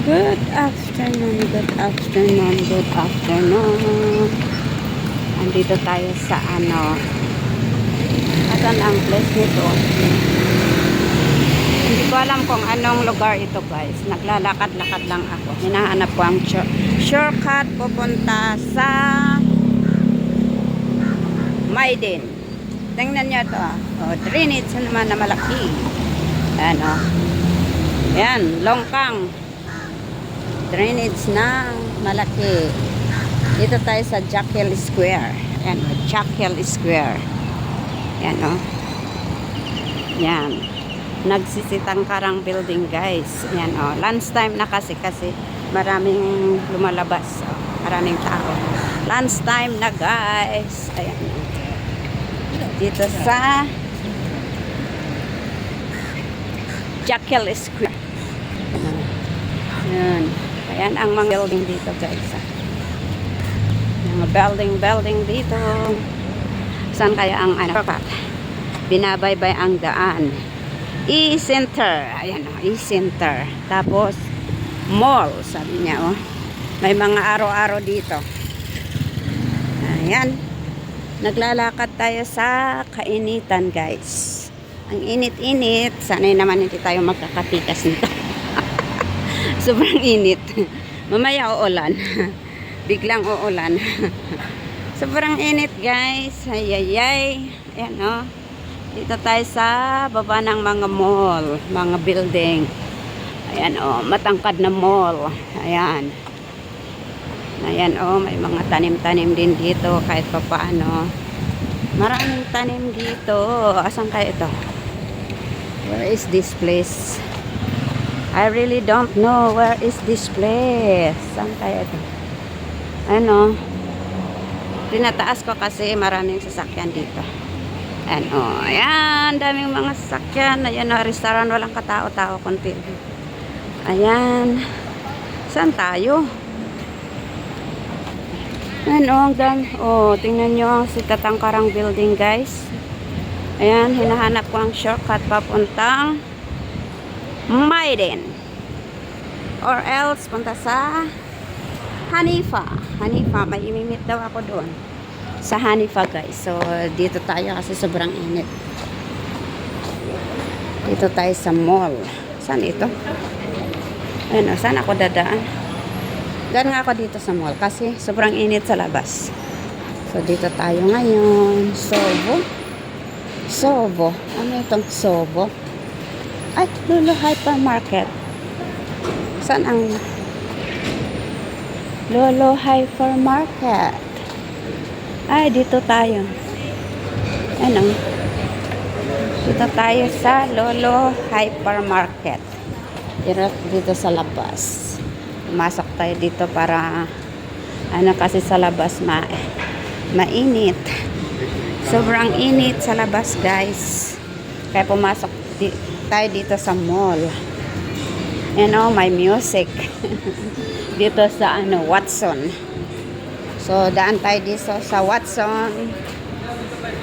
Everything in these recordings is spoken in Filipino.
Good afternoon, good afternoon, good afternoon. Andito tayo sa asan ang place nito? Hindi ko alam kung anong lugar ito, guys. Naglalakad-lakad lang ako. Hinahanap ko ang shortcut pupunta sa Maiden. Tingnan nyo ito. Drainage naman na malaki. Yan, longkang. Drainage na malaki. Dito tayo sa Jackal Square. Ayan, Jackal Square. Ayan, Yan. Nagsisitang karang building, guys. Ayan, lunch time na kasi maraming lumalabas. Maraming tao. Lunch time na, guys. Ayan. Dito sa Jackal Square. Ayan. Ayan ang mga building dito, guys. Mga building dito. Saan kaya ang binabaybay ang daan? E-Center. Ayan, E-Center. Tapos mall, sabi niya, may mga araw-araw dito. Ayan. Naglalakad tayo sa kainitan, guys. Ang init-init. Sana'y naman hindi tayo magkakatikas nito. Sobrang init. Mamaya uulan. Biglang uulan. Sobrang init, guys. Ayayay. Ayan, Dito tayo sa baba ng mga mall. Mga building. Ayan, matangkad na mall. Ayan. Ayan, may mga tanim-tanim din dito. Kahit pa paano. Maraming tanim dito. Asan kaya ito? Where is this place? I really don't know where is this place. Saan kaya ito? Tinataas ko kasi maraming sasakyan dito. Ayan, daming mga sasakyan. Ayan, restaurant, walang katao-tao, konti. Ayan. Saan tayo? Ayan, ang dami. Tingnan nyo ang sitatangkarang building, guys. Ayan, hinahanap ko ang shortcut papuntang Maiden. Or else, punta sa Hanifa. Hanifa, may imimit daw ako doon. Sa Hanifa, guys. So, dito tayo kasi sobrang init. Dito tayo sa mall. Saan ito? Ayun, saan ako dadaan? Daan nga ako dito sa mall kasi sobrang init sa labas. So, dito tayo ngayon. Sobo. Ano itong Sobo? Ay, Lolo Hypermarket. Saan ang Lolo Hypermarket? Ay, dito tayo. Dito tayo sa Lolo Hypermarket. Dito sa labas. Pumasok tayo dito para kasi sa labas mainit. Sobrang init sa labas, guys. Kaya pumasok tayo dito sa mall. May music. Dito sa Watson. So, daan tayo dito sa Watson.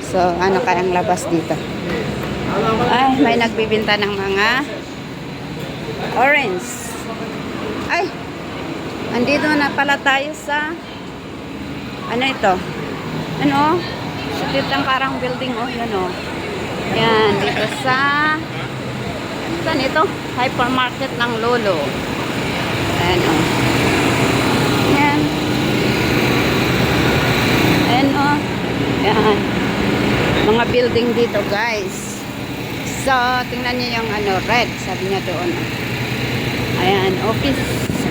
So, kayang labas dito? Ay, may nagbibinta ng mga orange. Ay, andito na pala tayo sa ito? Sa karang building, yan, Yan, dito sa saan ito? Hypermarket ng Lolo. Ayan, Yan. Ayan, Yan. Mga building dito, guys. So, tingnan niyo yung red, sabi niya doon. Ayan,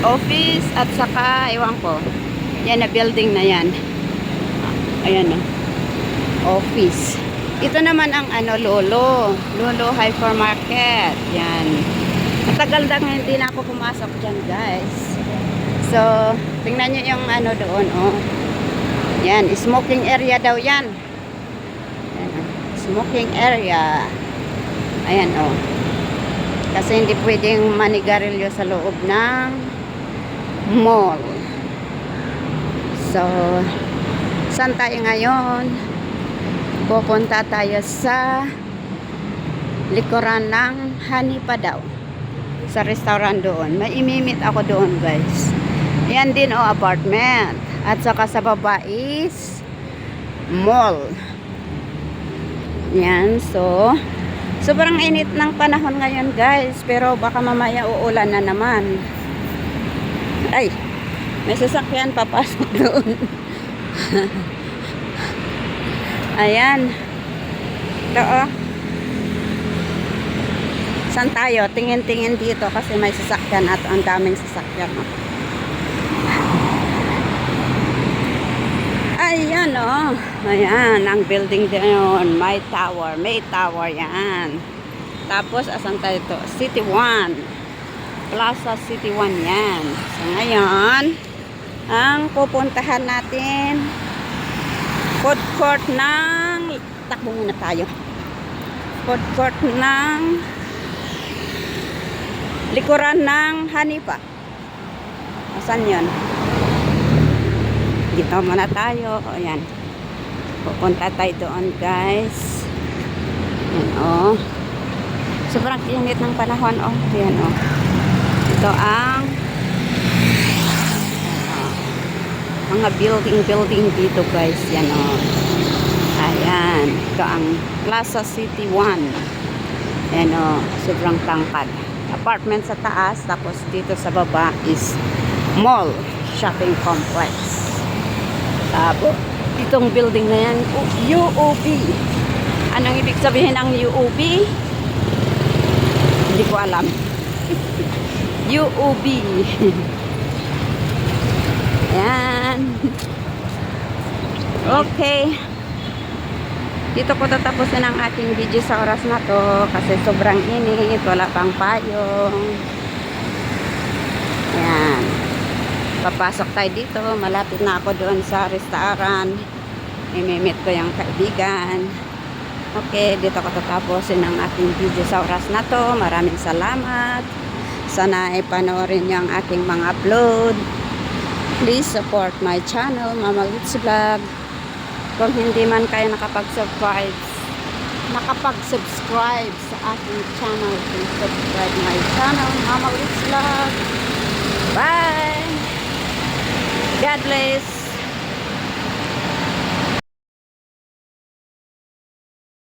office at saka, ewan ko. Yan na building na yan. Ayan, office. Ito naman ang Lolo Hypermarket. Yan. Matagal na hindi na ako pumasok dyan, guys. So, tingnan nyo yung doon, Yan, smoking area daw yan. Yan, smoking area. Ayan, Kasi hindi pwedeng manigarilyo sa loob ng mall. So, saan tayo ngayon? Pupunta tayo sa likuran ng Hanifa daw. sa restaurant doon. May imimit ako doon, guys. Yan din apartment. At saka sa baba is mall. Yan, so sobrang init ng panahon ngayon, guys. Pero baka mamaya uulan na naman. Ay, may sasakyan papasok doon. Ayan. Ito, saan tayo? Tingin-tingin dito kasi may sasakyan at ang daming sasakyan. Ayan, ayan, ang building din. May tower yan. Tapos, asan tayo ito? City 1. Plaza City 1 yan. So, ngayon, ang pupuntahan natin, food court ng, takbo muna tayo. Food court ng likuran ng Hanifa. Asan yun? Dito muna tayo. Ayan. Pupunta tayo doon, guys. Ayan, sobrang init ng panahon, Ayan, Ito ang mga building dito, guys. Yan, Ayan. Ito ang Plaza City 1. Ayan, sobrang tangkad. Apartment sa taas, tapos dito sa baba is mall, shopping complex. Tapos, itong building na yan, UOB. Anong ibig sabihin ng UOB? Hindi ko alam. UOB. Yan. Okay. Dito ko tatapusin ang ating video sa oras na to kasi sobrang init, wala pang payong. Ayan. Papasok tayo dito. Malapit na ako doon sa restaurant. Imimit ko yung kaibigan. Okay, dito ko tatapusin ang ating video sa oras na to. Maraming salamat. Sana ay panoorin niyo ang aking mga upload. Please support my channel, Mama Litz Vlog. Kung hindi man kayo nakapag-subscribe sa aking channel, please subscribe my channel, Mama Litz Vlog. Bye! God bless!